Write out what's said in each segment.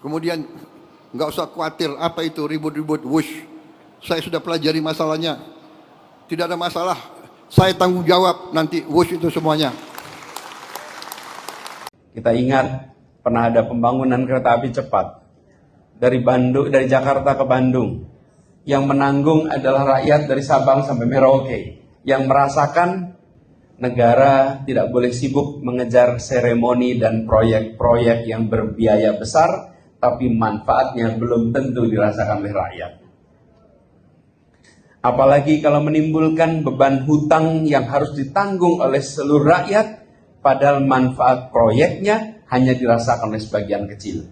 Kemudian nggak usah khawatir apa itu ribut-ribut wush. Saya sudah pelajari masalahnya. Tidak ada masalah. Saya tanggung jawab nanti wush itu semuanya. Kita ingat pernah ada pembangunan kereta api cepat dari Jakarta ke Bandung. Yang menanggung adalah rakyat dari Sabang sampai Merauke. Yang merasakan negara tidak boleh sibuk mengejar seremoni dan proyek-proyek yang berbiaya besar, tapi manfaatnya belum tentu dirasakan oleh rakyat. Apalagi kalau menimbulkan beban hutang yang harus ditanggung oleh seluruh rakyat, padahal manfaat proyeknya hanya dirasakan oleh sebagian kecil.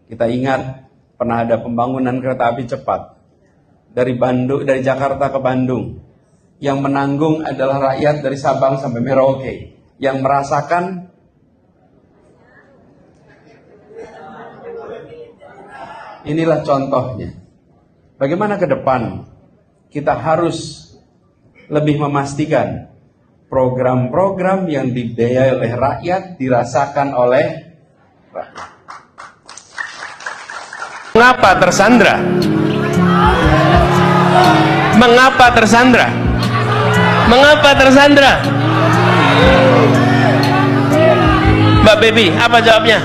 Kita ingat pernah ada pembangunan kereta api cepat dari Jakarta ke Bandung. Yang menanggung adalah rakyat dari Sabang sampai Merauke. Yang merasakan inilah contohnya. Bagaimana ke depan kita harus lebih memastikan program-program yang dibiayai oleh rakyat dirasakan oleh rakyat. Mengapa tersandra? Mengapa tersandra? Mengapa tersandra? Mbak Baby, apa jawabnya?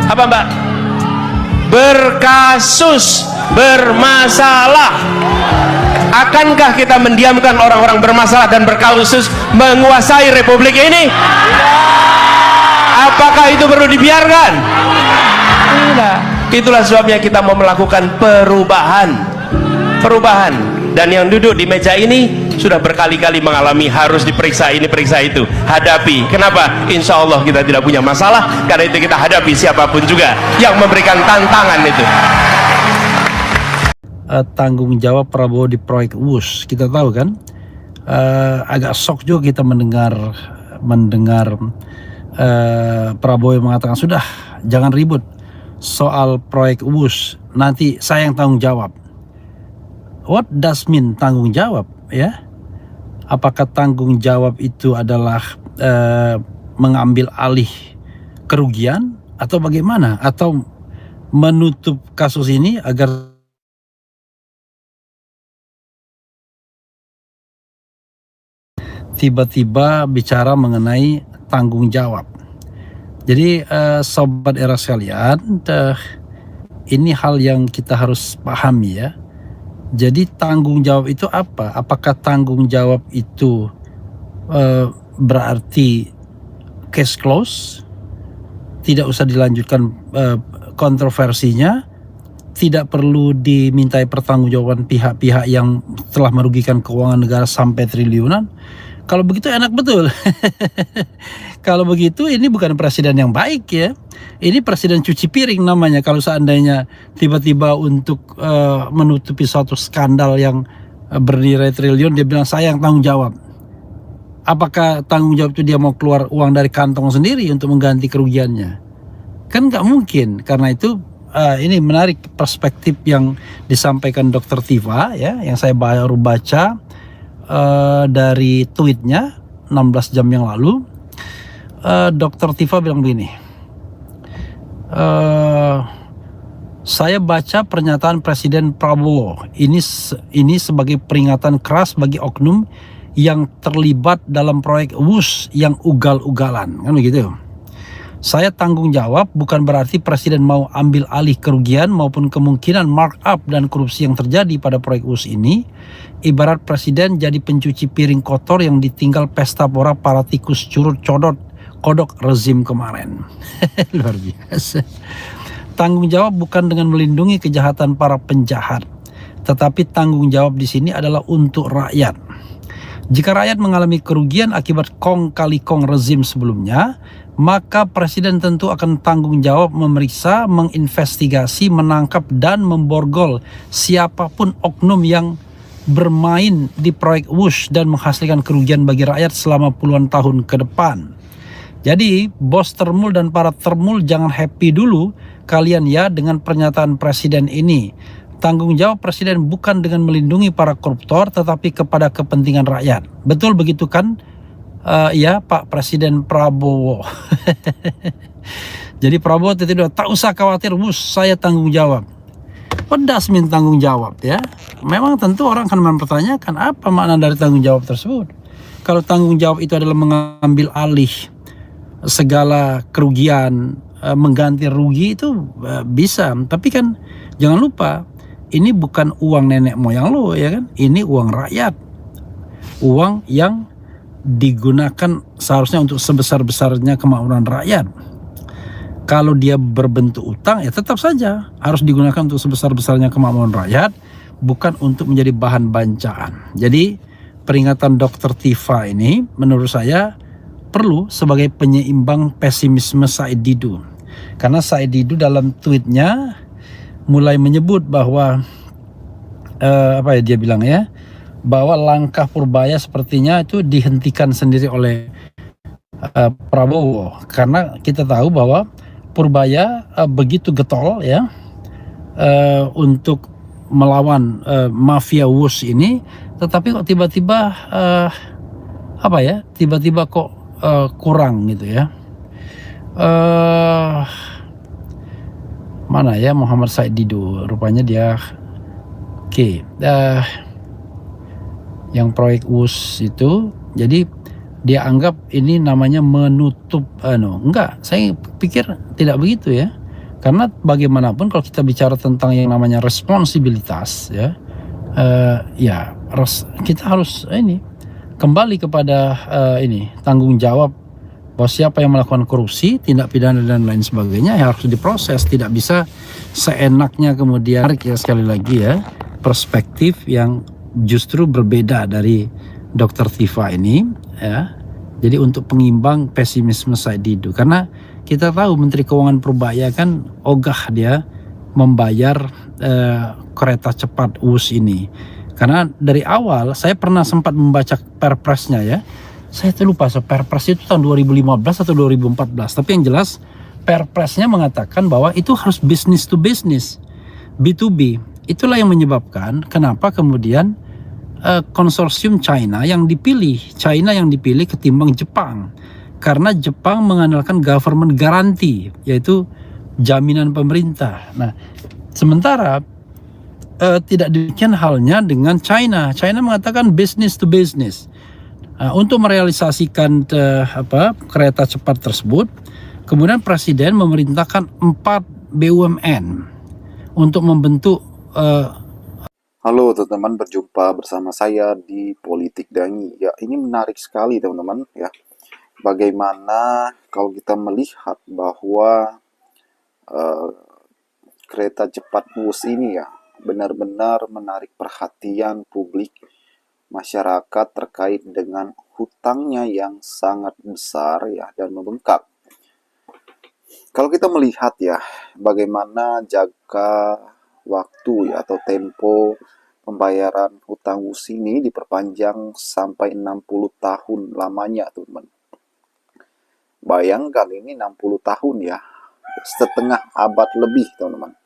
Apa Mbak? Berkasus, bermasalah. Akankah kita mendiamkan orang-orang bermasalah dan berkasus menguasai republik ini? Apakah itu perlu dibiarkan? Tidak. Itulah sebabnya kita mau melakukan perubahan. Dan yang duduk di meja ini sudah berkali-kali mengalami harus diperiksa ini, periksa itu. Hadapi. Kenapa? Insya Allah kita tidak punya masalah. Karena itu kita hadapi siapapun juga yang memberikan tantangan itu. Tanggung jawab Prabowo di proyek WUS, kita tahu kan, agak shock juga kita mendengar Prabowo yang mengatakan sudah jangan ribut soal proyek WUS, nanti saya yang tanggung jawab. What does mean tanggung jawab, ya? Apakah tanggung jawab itu adalah mengambil alih kerugian atau bagaimana? Atau menutup kasus ini agar tiba-tiba bicara mengenai tanggung jawab? Jadi sobat era sekalian, ini hal yang kita harus pahami ya. Jadi tanggung jawab itu apa? Apakah tanggung jawab itu berarti case close, tidak usah dilanjutkan kontroversinya, tidak perlu dimintai pertanggungjawaban pihak-pihak yang telah merugikan keuangan negara sampai triliunan? Kalau begitu enak betul. Kalau begitu ini bukan presiden yang baik ya. Ini presiden cuci piring namanya. Kalau seandainya tiba-tiba untuk menutupi suatu skandal yang bernilai triliun, dia bilang saya yang tanggung jawab. Apakah tanggung jawab itu dia mau keluar uang dari kantong sendiri untuk mengganti kerugiannya? Kan nggak mungkin. Karena itu ini menarik perspektif yang disampaikan Dr. Tiva ya, yang saya baru baca dari tweetnya 16 jam yang lalu. Dr. Tiva bilang begini, saya baca pernyataan Presiden Prabowo ini sebagai peringatan keras bagi oknum yang terlibat dalam proyek WUS yang ugal-ugalan, kan begitu. Saya tanggung jawab bukan berarti Presiden mau ambil alih kerugian maupun kemungkinan markup dan korupsi yang terjadi pada proyek WUS ini. Ibarat Presiden jadi pencuci piring kotor yang ditinggal pesta pora para tikus curut kodok rezim kemarin. Luar biasa. Tanggung jawab bukan dengan melindungi kejahatan para penjahat, tetapi tanggung jawab di sini adalah untuk rakyat. Jika rakyat mengalami kerugian akibat kong kali kong rezim sebelumnya, maka Presiden tentu akan tanggung jawab memeriksa, menginvestigasi, menangkap, dan memborgol siapapun oknum yang bermain di proyek WUS dan menghasilkan kerugian bagi rakyat selama puluhan tahun ke depan. Jadi bos termul dan para termul jangan happy dulu kalian ya dengan pernyataan Presiden ini. Tanggung jawab Presiden bukan dengan melindungi para koruptor, tetapi kepada kepentingan rakyat. Betul begitu kan? Ya Pak Presiden Prabowo. Jadi Prabowo tidak usah khawatir, Mus, saya tanggung jawab. Pedas minta tanggung jawab ya. Memang tentu orang akan mempertanyakan apa makna dari tanggung jawab tersebut. Kalau tanggung jawab itu adalah mengambil alih segala kerugian, mengganti rugi itu bisa. Tapi kan jangan lupa, ini bukan uang nenek moyang lo ya kan. Ini uang rakyat. Uang yang digunakan seharusnya untuk sebesar-besarnya kemakmuran rakyat. Kalau dia berbentuk utang ya tetap saja harus digunakan untuk sebesar-besarnya kemakmuran rakyat, bukan untuk menjadi bahan bancaan. Jadi peringatan Dr. Tifa ini menurut saya perlu sebagai penyeimbang pesimisme Said Didu. Karena Said Didu dalam tweetnya mulai menyebut bahwa apa ya dia bilang ya, bahwa langkah Purbaya sepertinya itu dihentikan sendiri oleh Prabowo, karena kita tahu bahwa Purbaya begitu getol ya untuk melawan mafia Wus ini, tetapi kok tiba-tiba apa ya, tiba-tiba kok kurang gitu ya. Mana ya Muhammad Said Didu, rupanya dia oke. Yang proyek Wus itu, jadi dia anggap ini namanya menutup enggak, saya pikir tidak begitu ya. Karena bagaimanapun kalau kita bicara tentang yang namanya responsibilitas ya, kita harus ini kembali kepada ini tanggung jawab bahwa siapa yang melakukan korupsi, tindak pidana dan lain sebagainya ya harus diproses. Tidak bisa seenaknya kemudian ya, sekali lagi ya, perspektif yang justru berbeda dari Dr. Tifa ini ya. Jadi untuk pengimbang pesimisme Said Didu, karena kita tahu Menteri Keuangan Purbaya kan ogah dia membayar kereta cepat Wus ini. Karena dari awal saya pernah sempat membaca perpresnya ya. Saya tuh lupa perpres itu tahun 2015 atau 2014. Tapi yang jelas perpresnya mengatakan bahwa itu harus business to business, B2B. Itulah yang menyebabkan kenapa kemudian konsorsium China yang dipilih ketimbang Jepang, karena Jepang mengandalkan government garanti, yaitu jaminan pemerintah. Nah, sementara tidak demikian halnya dengan China. China mengatakan business to business. Untuk merealisasikan kereta cepat tersebut, kemudian Presiden memerintahkan 4 BUMN untuk membentuk Halo teman-teman, berjumpa bersama saya di Politik Dangi. Ya, ini menarik sekali teman-teman ya. Bagaimana kalau kita melihat bahwa kereta cepat Wus ini ya benar-benar menarik perhatian publik masyarakat terkait dengan hutangnya yang sangat besar ya dan membengkak. Kalau kita melihat ya bagaimana jangka waktu ya atau tempo pembayaran hutang Wus ini diperpanjang sampai 60 tahun lamanya teman-teman. Bayangkan ini 60 tahun ya, setengah abad lebih teman-teman.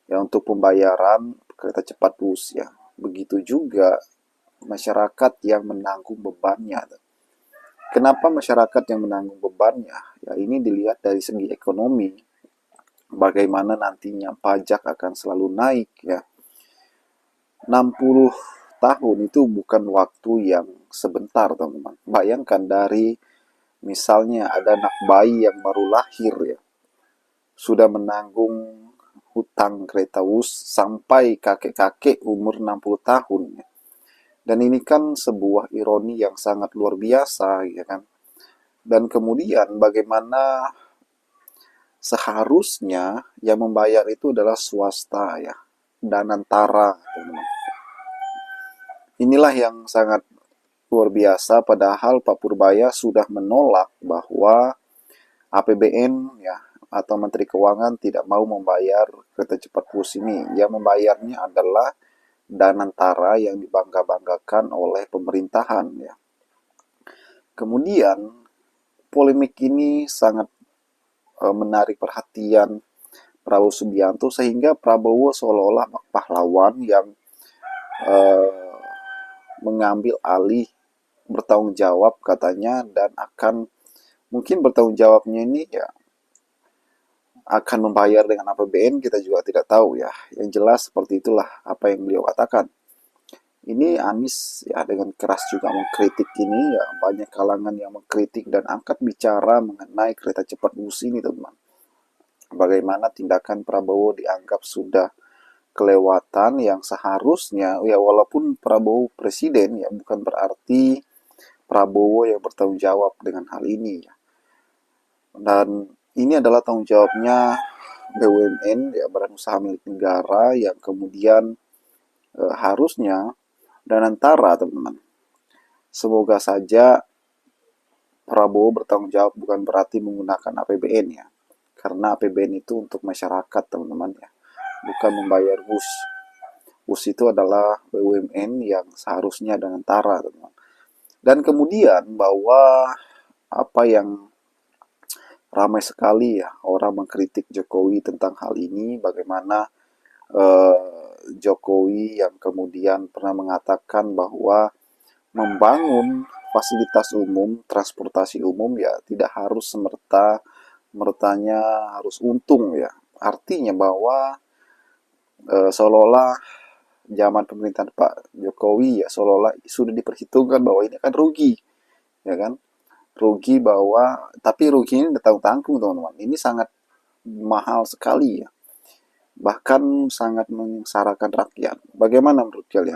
Ya untuk pembayaran kereta cepat Wus ya. Begitu juga masyarakat yang menanggung bebannya. Kenapa masyarakat yang menanggung bebannya? Ya ini dilihat dari segi ekonomi. Bagaimana nantinya pajak akan selalu naik ya. 60 tahun itu bukan waktu yang sebentar teman-teman. Bayangkan dari misalnya ada anak bayi yang baru lahir ya, sudah menanggung hutang kereta Wus sampai kakek-kakek umur 60 tahun ya. Dan ini kan sebuah ironi yang sangat luar biasa ya kan. Dan kemudian bagaimana seharusnya yang membayar itu adalah swasta ya, Danantara teman-teman. Inilah yang sangat luar biasa, padahal Pak Purbaya sudah menolak bahwa APBN ya atau Menteri Keuangan tidak mau membayar kereta cepat Wus ini. Yang membayarnya adalah Danantara yang dibangga-banggakan oleh pemerintahan ya. Kemudian polemik ini sangat menarik perhatian Prabowo Subianto, sehingga Prabowo seolah-olah pahlawan yang mengambil alih bertanggung jawab katanya, dan akan mungkin bertanggung jawabnya ini ya akan membayar dengan APBN kita juga tidak tahu ya. Yang jelas seperti itulah apa yang beliau katakan. Ini Anies ya dengan keras juga mengkritik ini ya, banyak kalangan yang mengkritik dan angkat bicara mengenai kereta cepat Wush ini teman-teman. Bagaimana tindakan Prabowo dianggap sudah kelewatan yang seharusnya ya, walaupun Prabowo presiden ya bukan berarti Prabowo yang bertanggung jawab dengan hal ini ya. Dan ini adalah tanggung jawabnya BUMN ya, badan usaha milik negara yang kemudian harusnya dan antara teman-teman. Semoga saja Prabowo bertanggung jawab bukan berarti menggunakan APBN ya. Karena APBN itu untuk masyarakat teman-teman ya. Bukan membayar Wush. Wush itu adalah BUMN yang seharusnya dan antara teman-teman. Dan kemudian bahwa apa yang ramai sekali ya orang mengkritik Jokowi tentang hal ini, bagaimana Jokowi yang kemudian pernah mengatakan bahwa membangun fasilitas umum, transportasi umum ya tidak harus mertanya harus untung ya. Artinya bahwa seolah-olah zaman pemerintahan Pak Jokowi ya seolah-olah sudah diperhitungkan bahwa ini akan rugi, ya kan? Rugi bahwa, tapi rugi ini ditanggung-tanggung teman-teman. Ini sangat mahal sekali ya. Bahkan sangat menyengsarakan rakyat. Bagaimana menurut kalian?